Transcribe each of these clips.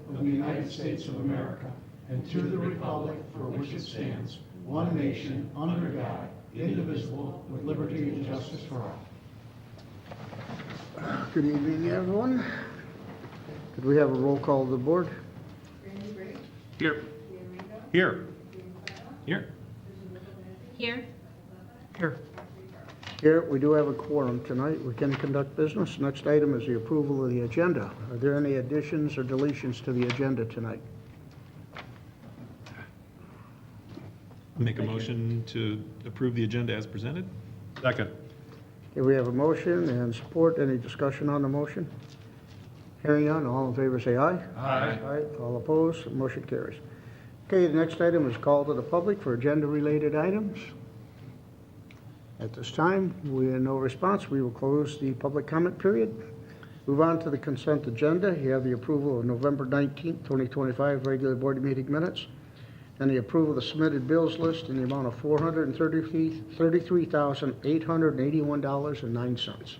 of the United States of America and to the republic for which it stands, one nation, under God, indivisible, with liberty and justice for all. Good evening, everyone. Could we have a roll call of the board? Here. Here. Here. Here. Here. Here, we do have a quorum tonight. We can conduct business. Next item is the approval of the agenda. Are there any additions or deletions to the agenda tonight? Make a motion to approve the agenda as presented. Second. Okay, we have a motion and support. Any discussion on the motion? Hearing none, all in favor say aye. Aye. Aye. All opposed, motion carries. Okay, the next item is call to the public for agenda-related items. At this time, we have no response. We will close the public comment period. Move on to the consent agenda. You have the approval of November 19th, 2025 regular board meeting minutes and the approval of the submitted bills list in the amount of $433,881.09.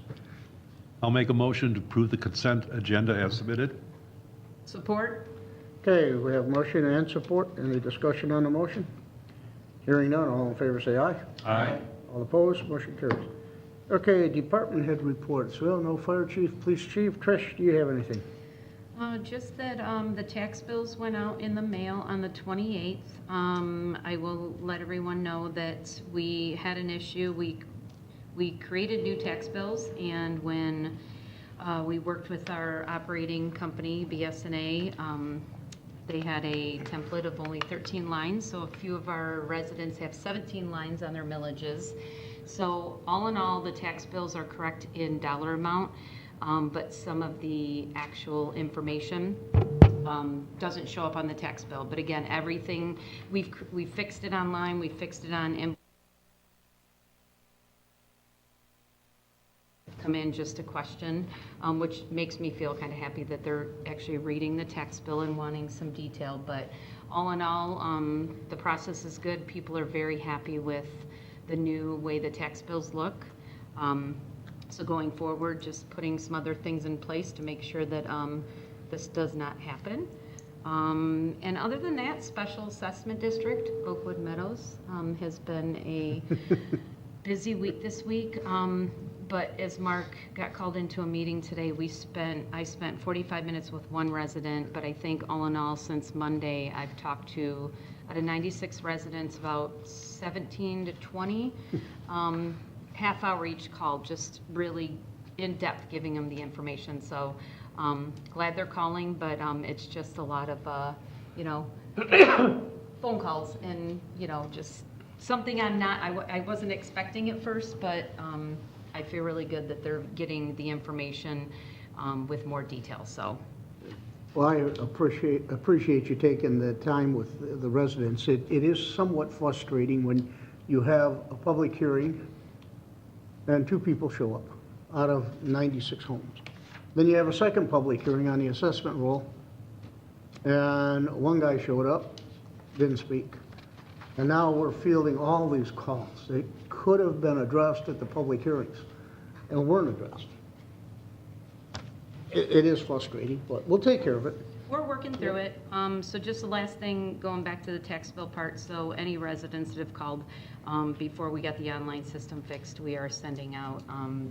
I'll make a motion to approve the consent agenda as submitted. Support. Okay, we have motion and support. Any discussion on the motion? Hearing none, all in favor say aye. Aye. All opposed, motion carries. Okay, department head reports. Well, no fire chief, police chief. Trish, do you have anything? Just that the tax bills went out in the mail on the 28th. I will let everyone know that we had an issue. We created new tax bills, and when we worked with our operating company, BSNA, they had a template of only 13 lines, so a few of our residents have 17 lines on their millages. So all in all, the tax bills are correct in dollar amount, but some of the actual information doesn't show up on the tax bill. But again, everything, we fixed it online, we fixed it on come in just a question, which makes me feel kind of happy that they're actually reading the tax bill and wanting some detail. But all in all, the process is good. People are very happy with the new way the tax bills look. So going forward, just putting some other things in place to make sure that this does not happen. And other than that, Special Assessment District, Oakwood Meadows, has been a busy week this week. But as Mark got called into a meeting today, I spent 45 minutes with one resident, but I think all in all, since Monday, I've talked to, out of 96 residents, about 17 to 20, half hour each call, just really in depth giving them the information. So glad they're calling, but it's just a lot of, phone calls and, just something I wasn't expecting at first, but I feel really good that they're getting the information with more detail. So, Well, I appreciate you taking the time with the residents. It is somewhat frustrating when you have a public hearing and 2 people show up out of 96 homes. Then you have a second public hearing on the assessment roll, and one guy showed up, didn't speak. And now we're fielding all these calls. They could have been addressed at the public hearings and weren't addressed. It is frustrating, but we'll take care of it. we're working through it. So just the last thing, going back to the tax bill part, so any residents that have called before we got the online system fixed, we are sending out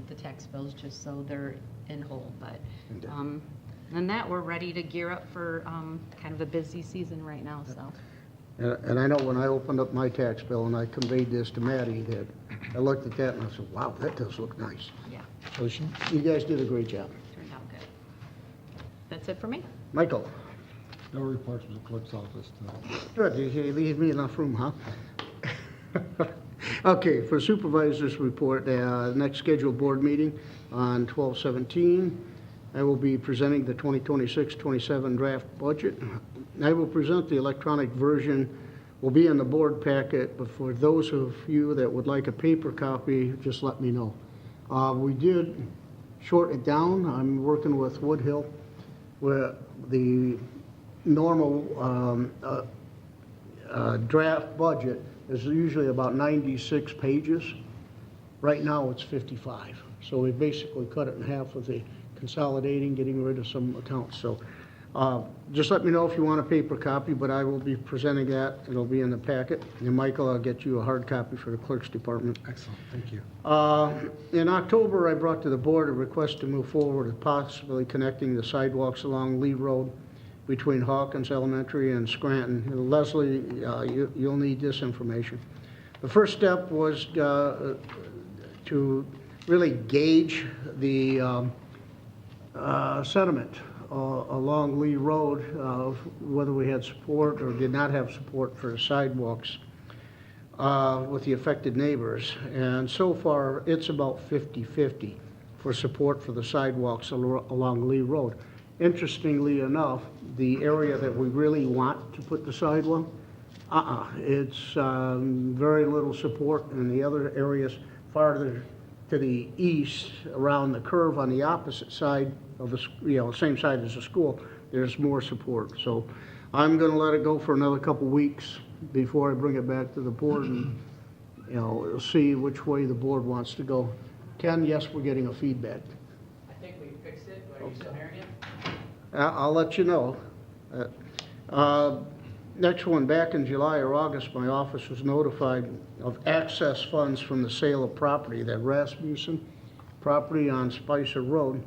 the tax bills just so they're in whole. But than that, we're ready to gear up for kind of a busy season right now. So. And I know when I opened up my tax bill and I conveyed this to Maddie, that I looked at that and I said, wow, that does look nice. Yeah. So you guys did a great job. Turned out good. That's it for me. Michael. No reports from the clerk's office tonight. Good, you leave me enough room, huh? Okay, for supervisor's report, next scheduled board meeting on 12/17, I will be presenting the 2026-27 draft budget. I will present the electronic version, will be in the board packet, but for those of you that would like a paper copy, just let me know. We did shorten it down. I'm working with Woodhill, where the normal draft budget is usually about 96 pages. Right now it's 55. So we basically cut it in half with the consolidating, getting rid of some accounts. So Just let me know if you want a paper copy, but I will be presenting that. It'll be in the packet. And Michael, I'll get you a hard copy for the clerk's department. Excellent, thank you. In October, I brought to the board a request to move forward with possibly connecting the sidewalks along Lee Road between Hawkins Elementary and Scranton. And Leslie, you'll need this information. The first step was to really gauge the sentiment along Lee Road, whether we had support or did not have support for the sidewalks with the affected neighbors. And so far, it's about 50-50 for support for the sidewalks along Lee Road. Interestingly enough, the area that we really want to put the sidewalk, it's very little support, and the other areas farther to the east, around the curve on the opposite side of the, same side as the school, there's more support. So I'm going to let it go for another couple weeks before I bring it back to the board and, see which way the board wants to go. Ken, yes, we're getting a feedback. I think we fixed it. Are you still hearing it? I'll let you know. Next one, back in July or August, my office was notified of access funds from the sale of property, that Rasmussen property on Spicer Road,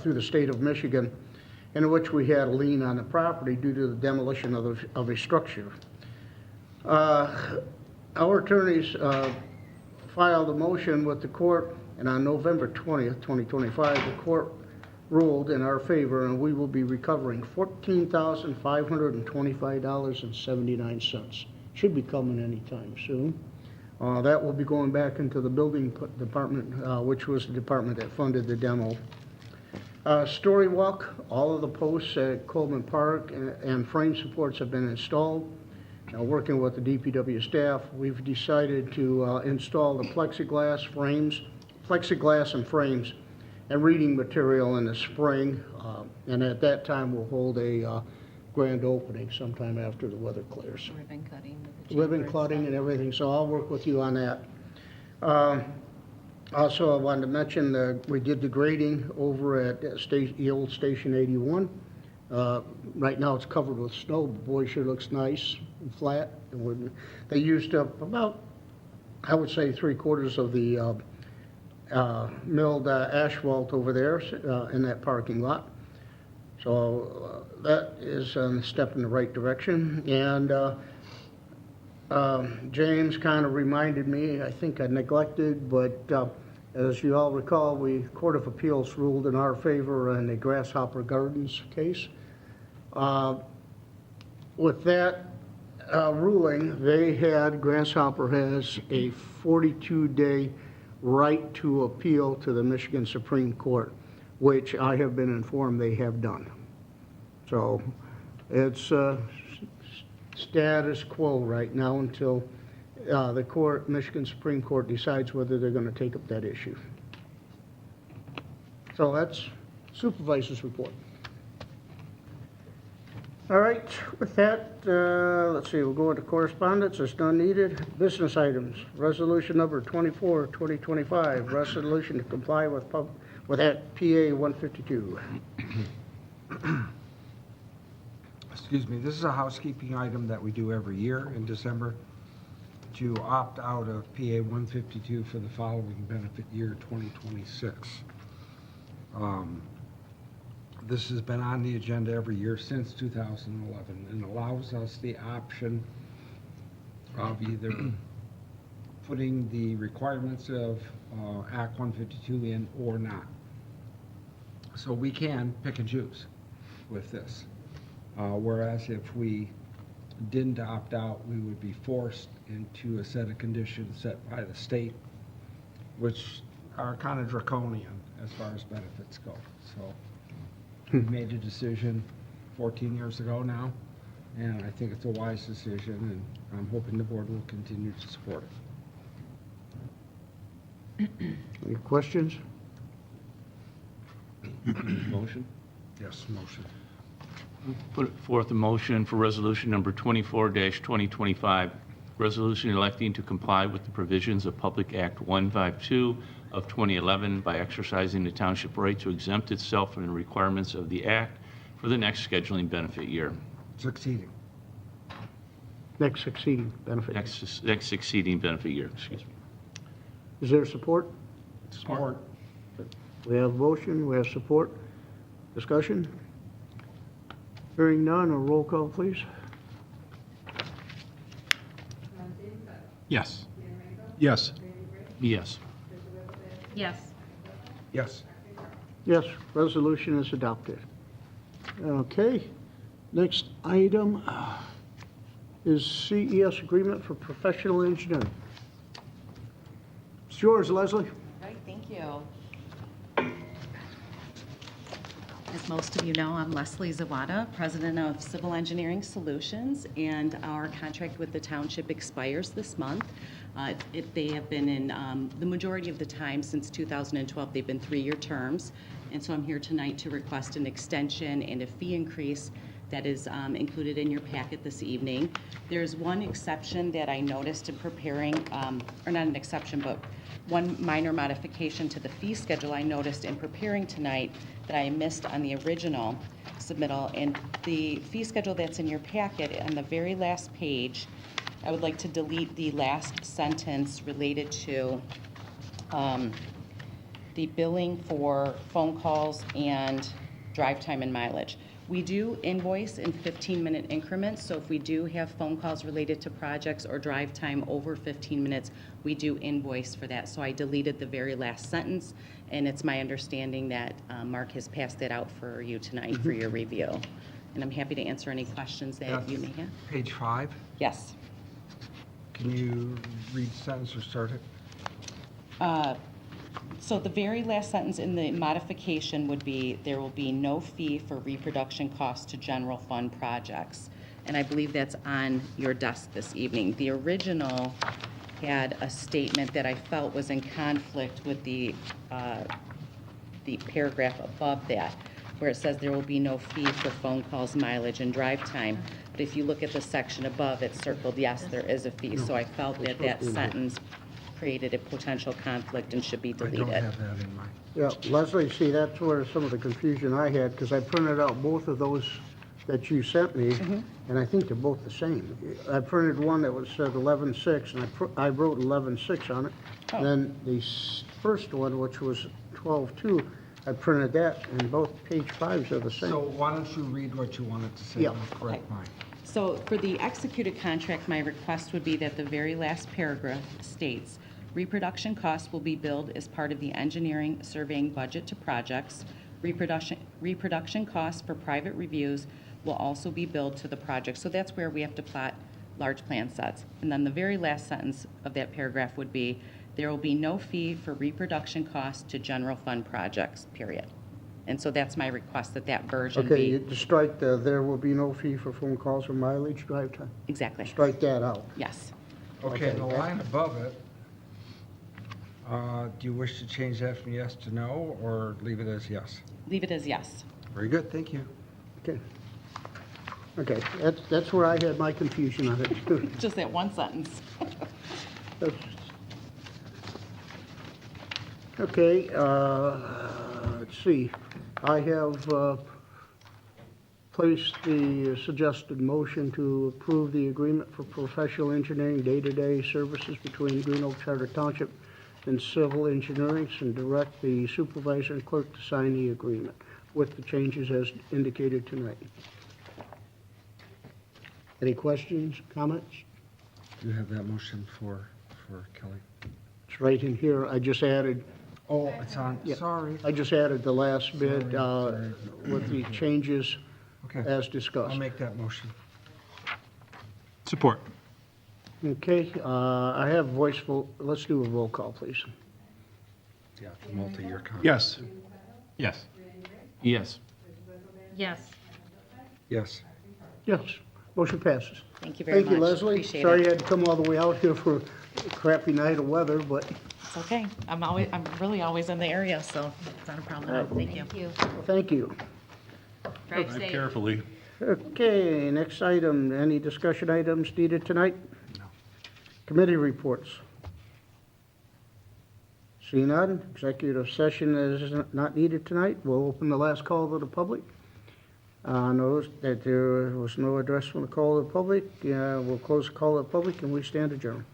through the state of Michigan, in which we had a lien on the property due to the demolition of a structure. Our attorneys filed a motion with the court, and on November 20th, 2025, the court ruled in our favor, and we will be recovering $14,525.79. Should be coming anytime soon. That will be going back into the building department, which was the department that funded the demo. Story walk, all of the posts at Coleman Park and frame supports have been installed. Working with the DPW staff, we've decided to install the plexiglass and frames and reading material in the spring, and at that time we'll hold a grand opening sometime after the weather clears. Ribbon cutting. with the Ribbon chamber cutting stuff. and everything, so I'll work with you on that. Also, I wanted to mention that we did the grading over at the old Station 81. Right now it's covered with snow, but boy, sure looks nice and flat. And they used up about, I would say, 3/4 of the milled asphalt over there in that parking lot. So that is a step in the right direction. And James kind of reminded me, I think I neglected, but as you all recall, Court of Appeals ruled in our favor in the Grasshopper Gardens case. With that ruling, Grasshopper has a 42-day right to appeal to the Michigan Supreme Court, which I have been informed they have done. So it's status quo right now until the Michigan Supreme Court decides whether they're going to take up that issue. So that's supervisor's report. All right, with that, let's see, we'll go into correspondence. There's none needed. Business items, resolution number 24, 2025, resolution to comply with Act PA 152. Excuse me, this is a housekeeping item that we do every year in December to opt out of PA 152 for the following benefit year 2026. This has been on the agenda every year since 2011 and allows us the option of either putting the requirements of Act 152 in or not. So we can pick and choose with this. Whereas if we didn't opt out, we would be forced into a set of conditions set by the state, which are kind of draconian as far as benefits go. So we made a decision 14 years ago now, and I think it's a wise decision, and I'm hoping the board will continue to support it. Any questions? Motion? Yes, motion. Put forth a motion for resolution number 24-2025, resolution electing to comply with the provisions of Public Act 152 of 2011 by exercising the township right to exempt itself from the requirements of the act for the next scheduling benefit year. Succeeding. Next succeeding benefit. Next succeeding benefit year, excuse me. Is there support? Support. We have motion, we have support. Discussion? Hearing none, a roll call, please. Yes. Yes. Yes. Yes. Yes. Yes, resolution is adopted. Okay, next item is CES agreement for professional engineering. It's yours, Leslie. Right, thank you. As most of you know, I'm Leslie Zawada, President of Civil Engineering Solutions, and our contract with the Township expires this month. They have been in, the majority of the time since 2012, they've been 3-year terms, and so I'm here tonight to request an extension and a fee increase that is included in your packet this evening. There's one exception that I noticed in preparing, or not an exception, but one minor modification to the fee schedule I noticed in preparing tonight that I missed on the original submittal. And the fee schedule that's in your packet, on the very last page, I would like to delete the last sentence related to the billing for phone calls and drive time and mileage. We do invoice in 15-minute increments, so if we do have phone calls related to projects or drive time over 15 minutes, we do invoice for that. So I deleted the very last sentence, and it's my understanding that Mark has passed that out for you tonight for your review. And I'm happy to answer any questions that you may have. Page 5. Yes. Can you read the sentence or start it? So the very last sentence in the modification would be, there will be no fee for reproduction costs to general fund projects. And I believe that's on your desk this evening. The original had a statement that I felt was in conflict with the paragraph above that, where it says there will be no fee for phone calls, mileage, and drive time. But if you look at the section above, it's circled, yes, there is a fee. So I felt that that sentence created a potential conflict and should be I don't deleted. have that in mind. Yeah, Leslie, see, that's where some of the confusion I had, because I printed out both of those that you sent me, and I think they're both the same. I printed one that was said 11.6, and I wrote 11.6 on it. Oh. Then the first one, which was 12.2, I printed that, and both page 5s are the same. So why don't you read what you wanted to say? Yeah. and I'll correct mine. So for the executed contract, my request would be that the very last paragraph states, reproduction costs will be billed as part of the engineering surveying budget to projects. Reproduction costs for private reviews will also be billed to the project. So that's where we have to plot large plan sets. And then the very last sentence of that paragraph would be, there will be no fee for reproduction costs to general fund projects, period. And so that's my request, that that version Okay, you be, just strike the, there will be no fee for phone calls or mileage drive time. exactly, Strike that out. yes. Okay, the line above it, do you wish to change that from yes to no, or leave it as yes? Leave it as yes. Very good, thank you. Okay. Okay, that's where I had my confusion on it, too. Just that one sentence. Okay, let's see. I have placed the suggested motion to approve the agreement for professional engineering day-to-day services between Green Oak Charter Township and Civil Engineering, and direct the supervisor and clerk to sign the agreement with the changes as indicated tonight. Any questions, comments? Do you have that motion for Kelly? It's right in here. I just added Oh, it's on, Yeah. sorry. I just added the last bit Sorry. with the changes Okay, as discussed. I'll make that motion. Support. Okay, I have voice vote. Let's do a roll call, please. Yeah, it's a multi-year contract. Yes. Yes. Yes. Yes. Yes. Yes, motion passes. Thank you very much. Thank you, Leslie. Appreciate Sorry it. you had to come all the way out here for a crappy night of weather, but It's okay. I'm really always in the area, so it's not a problem. Thank you. Thank you. thank you. Drive Drive safe. carefully. Okay, next item. Any discussion items needed tonight? No. Committee reports. See none, executive session is not needed tonight. We'll open the last call to the public. Notice that there was no address from the call of the public. We'll close the call of the public, and we stand adjourned.